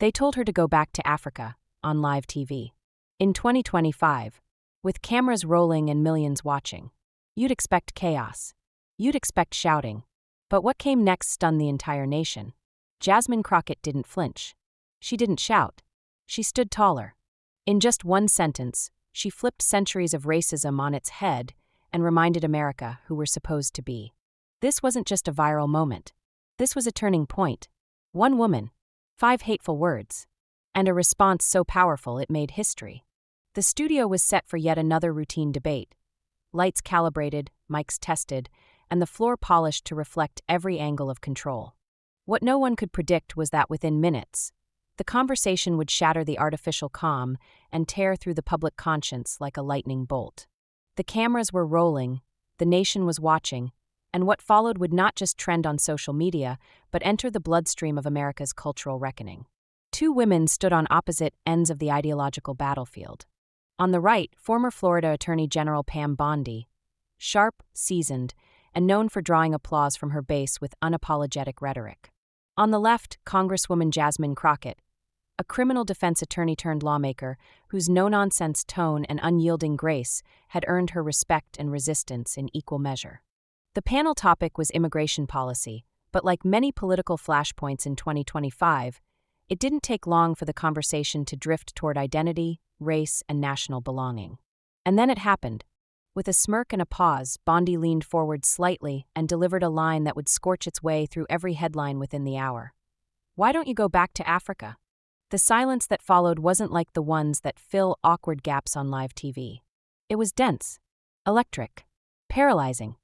They told her to go back to Africa, on live TV. In 2025, with cameras rolling and millions watching, you'd expect chaos. You'd expect shouting. But what came next stunned the entire nation. Jasmine Crockett didn't flinch. She didn't shout. She stood taller. In just one sentence, she flipped centuries of racism on its head and reminded America who we're supposed to be. This wasn't just a viral moment. This was a turning point. One woman, 5 hateful words, and a response so powerful it made history. The studio was set for yet another routine debate. Lights calibrated, mics tested, and the floor polished to reflect every angle of control. What no one could predict was that within minutes, the conversation would shatter the artificial calm and tear through the public conscience like a lightning bolt. The cameras were rolling, the nation was watching, and what followed would not just trend on social media, but enter the bloodstream of America's cultural reckoning. 2 women stood on opposite ends of the ideological battlefield. On the right, former Florida Attorney General Pam Bondi, sharp, seasoned, and known for drawing applause from her base with unapologetic rhetoric. On the left, Congresswoman Jasmine Crockett, a criminal defense attorney turned lawmaker whose no-nonsense tone and unyielding grace had earned her respect and resistance in equal measure. The panel topic was immigration policy, but like many political flashpoints in 2025, it didn't take long for the conversation to drift toward identity, race, and national belonging. And then it happened. With a smirk and a pause, Bondi leaned forward slightly and delivered a line that would scorch its way through every headline within the hour. "Why don't you go back to Africa?" The silence that followed wasn't like the ones that fill awkward gaps on live TV. It was dense, electric, paralyzing.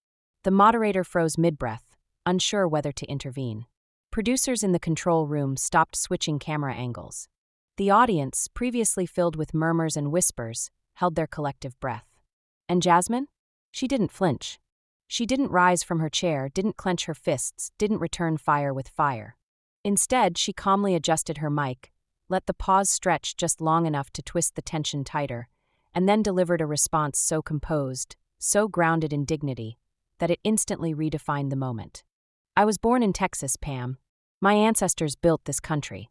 The moderator froze mid-breath, unsure whether to intervene. Producers in the control room stopped switching camera angles. The audience, previously filled with murmurs and whispers, held their collective breath. And Jasmine? She didn't flinch. She didn't rise from her chair, didn't clench her fists, didn't return fire with fire. Instead, she calmly adjusted her mic, let the pause stretch just long enough to twist the tension tighter, and then delivered a response so composed, so grounded in dignity, that it instantly redefined the moment. "I was born in Texas, Pam. My ancestors built this country.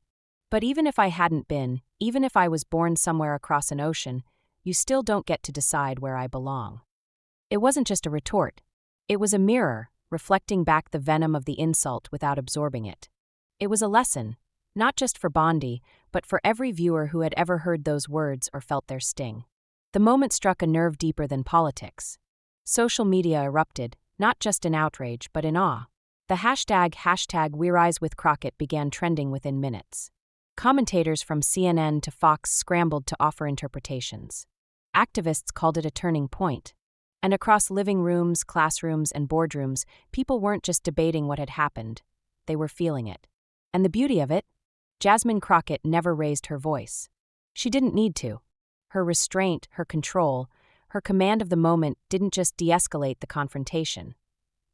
But even if I hadn't been, even if I was born somewhere across an ocean, you still don't get to decide where I belong." It wasn't just a retort. It was a mirror, reflecting back the venom of the insult without absorbing it. It was a lesson, not just for Bondi, but for every viewer who had ever heard those words or felt their sting. The moment struck a nerve deeper than politics. Social media erupted, not just in outrage, but in awe. The hashtag #WeRiseWithCrockett began trending within minutes. Commentators from CNN to Fox scrambled to offer interpretations. Activists called it a turning point. And across living rooms, classrooms, and boardrooms, people weren't just debating what had happened. They were feeling it. And the beauty of it? Jasmine Crockett never raised her voice. She didn't need to. Her restraint, her control, her command of the moment didn't just de-escalate the confrontation.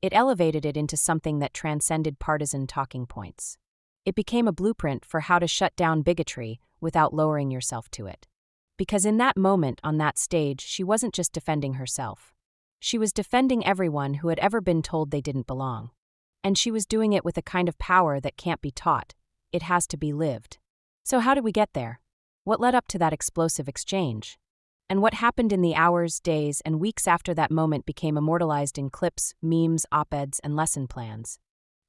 It elevated it into something that transcended partisan talking points. It became a blueprint for how to shut down bigotry without lowering yourself to it. Because in that moment on that stage, she wasn't just defending herself. She was defending everyone who had ever been told they didn't belong. And she was doing it with a kind of power that can't be taught. It has to be lived. So how did we get there? What led up to that explosive exchange? And what happened in the hours, days, and weeks after that moment became immortalized in clips, memes, op-eds, and lesson plans?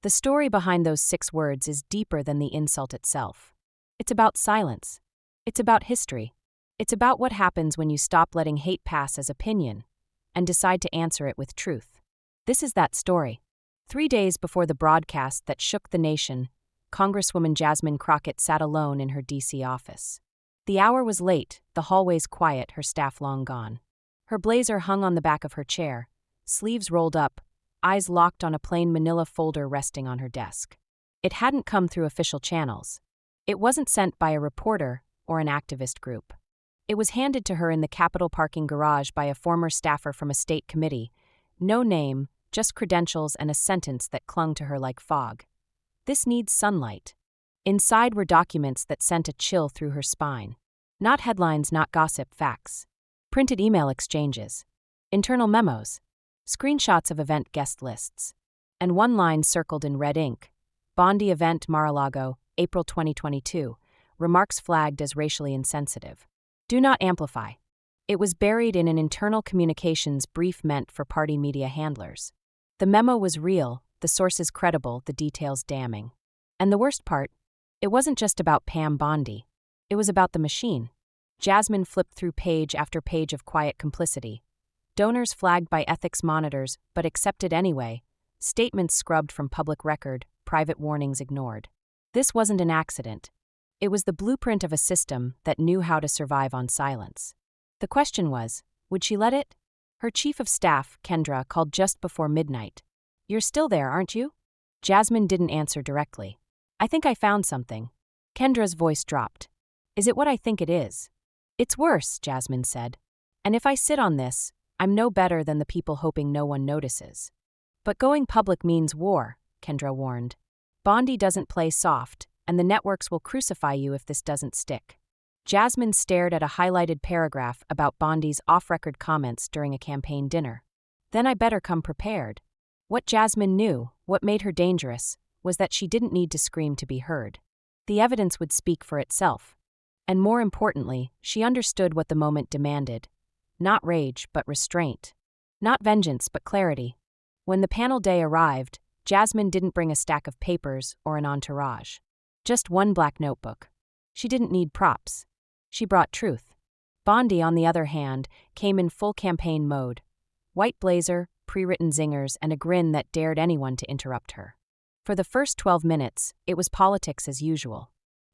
The story behind those 6 words is deeper than the insult itself. It's about silence. It's about history. It's about what happens when you stop letting hate pass as opinion and decide to answer it with truth. This is that story. 3 days before the broadcast that shook the nation, Congresswoman Jasmine Crockett sat alone in her D.C. office. The hour was late, the hallways quiet, her staff long gone. Her blazer hung on the back of her chair, sleeves rolled up, eyes locked on a plain manila folder resting on her desk. It hadn't come through official channels. It wasn't sent by a reporter or an activist group. It was handed to her in the Capitol parking garage by a former staffer from a state committee. No name, just credentials and a sentence that clung to her like fog. "This needs sunlight." Inside were documents that sent a chill through her spine. Not headlines, not gossip, facts. Printed email exchanges. Internal memos. Screenshots of event guest lists. And one line circled in red ink. Bondi Event Mar-a-Lago, April 2022, remarks flagged as racially insensitive. Do not amplify. It was buried in an internal communications brief meant for party media handlers. The memo was real, the sources credible, the details damning. And the worst part, it wasn't just about Pam Bondi. It was about the machine. Jasmine flipped through page after page of quiet complicity. Donors flagged by ethics monitors, but accepted anyway. Statements scrubbed from public record, private warnings ignored. This wasn't an accident. It was the blueprint of a system that knew how to survive on silence. The question was, would she let it? Her chief of staff, Kendra, called just before midnight. You're still there, aren't you? Jasmine didn't answer directly. I think I found something. Kendra's voice dropped. Is it what I think it is? It's worse, Jasmine said. And if I sit on this, I'm no better than the people hoping no one notices. But going public means war, Kendra warned. Bondi doesn't play soft, and the networks will crucify you if this doesn't stick. Jasmine stared at a highlighted paragraph about Bondi's off-record comments during a campaign dinner. Then I better come prepared. What Jasmine knew, what made her dangerous, was that she didn't need to scream to be heard. The evidence would speak for itself. And more importantly, she understood what the moment demanded. Not rage, but restraint. Not vengeance, but clarity. When the panel day arrived, Jasmine didn't bring a stack of papers or an entourage. Just one black notebook. She didn't need props. She brought truth. Bondi, on the other hand, came in full campaign mode. White blazer, pre-written zingers, and a grin that dared anyone to interrupt her. For the first 12 minutes, it was politics as usual.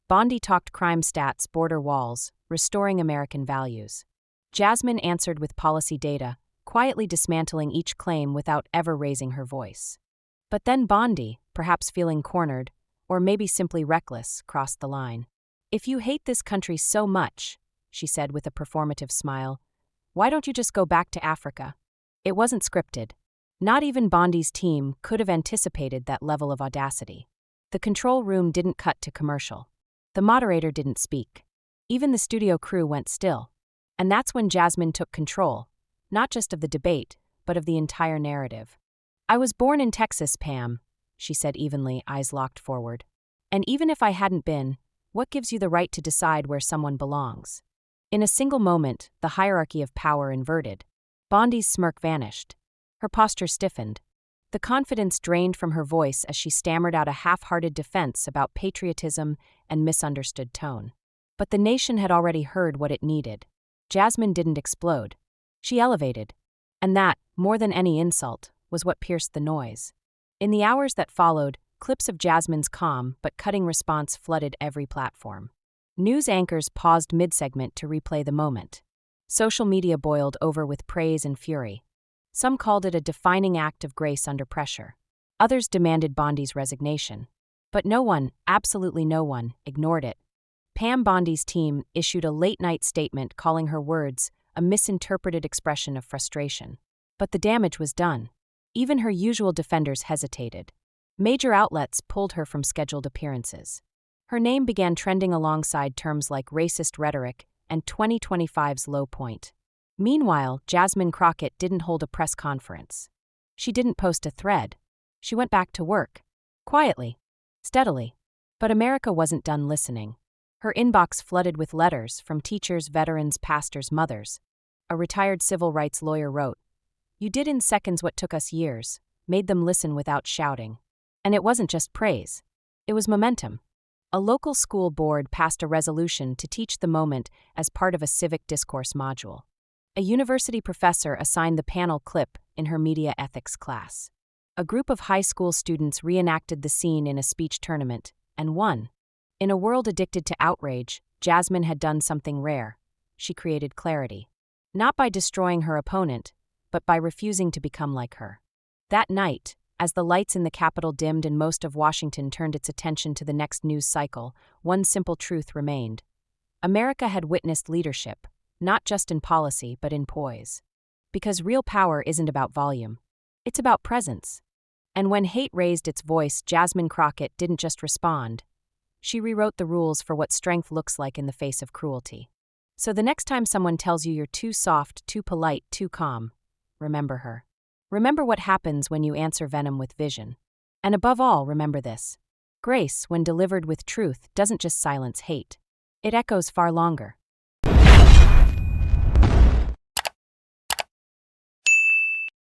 Bondi talked crime stats, border walls, restoring American values. Jasmine answered with policy data, quietly dismantling each claim without ever raising her voice. But then Bondi, perhaps feeling cornered, or maybe simply reckless, crossed the line. If you hate this country so much, she said with a performative smile, why don't you just go back to Africa? It wasn't scripted. Not even Bondi's team could have anticipated that level of audacity. The control room didn't cut to commercial. The moderator didn't speak. Even the studio crew went still. And that's when Jasmine took control, not just of the debate, but of the entire narrative. I was born in Texas, Pam, she said evenly, eyes locked forward. And even if I hadn't been, what gives you the right to decide where someone belongs? In a single moment, the hierarchy of power inverted. Bondi's smirk vanished. Her posture stiffened. The confidence drained from her voice as she stammered out a half-hearted defense about patriotism and misunderstood tone. But the nation had already heard what it needed. Jasmine didn't explode. She elevated. And that, more than any insult, was what pierced the noise. In the hours that followed, clips of Jasmine's calm but cutting response flooded every platform. News anchors paused mid-segment to replay the moment. Social media boiled over with praise and fury. Some called it a defining act of grace under pressure. Others demanded Bondi's resignation. But no one, absolutely no one, ignored it. Pam Bondi's team issued a late-night statement calling her words a misinterpreted expression of frustration. But the damage was done. Even her usual defenders hesitated. Major outlets pulled her from scheduled appearances. Her name began trending alongside terms like racist rhetoric and 2025's low point. Meanwhile, Jasmine Crockett didn't hold a press conference. She didn't post a thread. She went back to work. Quietly. Steadily. But America wasn't done listening. Her inbox flooded with letters from teachers, veterans, pastors, mothers. A retired civil rights lawyer wrote, "You did in seconds what took us years, made them listen without shouting." And it wasn't just praise. It was momentum. A local school board passed a resolution to teach the moment as part of a civic discourse module. A university professor assigned the panel clip in her media ethics class. A group of high school students reenacted the scene in a speech tournament, and won. In a world addicted to outrage, Jasmine had done something rare. She created clarity. Not by destroying her opponent, but by refusing to become like her. That night, as the lights in the Capitol dimmed and most of Washington turned its attention to the next news cycle, one simple truth remained. America had witnessed leadership, not just in policy, but in poise. Because real power isn't about volume. It's about presence. And when hate raised its voice, Jasmine Crockett didn't just respond. She rewrote the rules for what strength looks like in the face of cruelty. So the next time someone tells you you're too soft, too polite, too calm, remember her. Remember what happens when you answer venom with vision. And above all, remember this. Grace, when delivered with truth, doesn't just silence hate. It echoes far longer.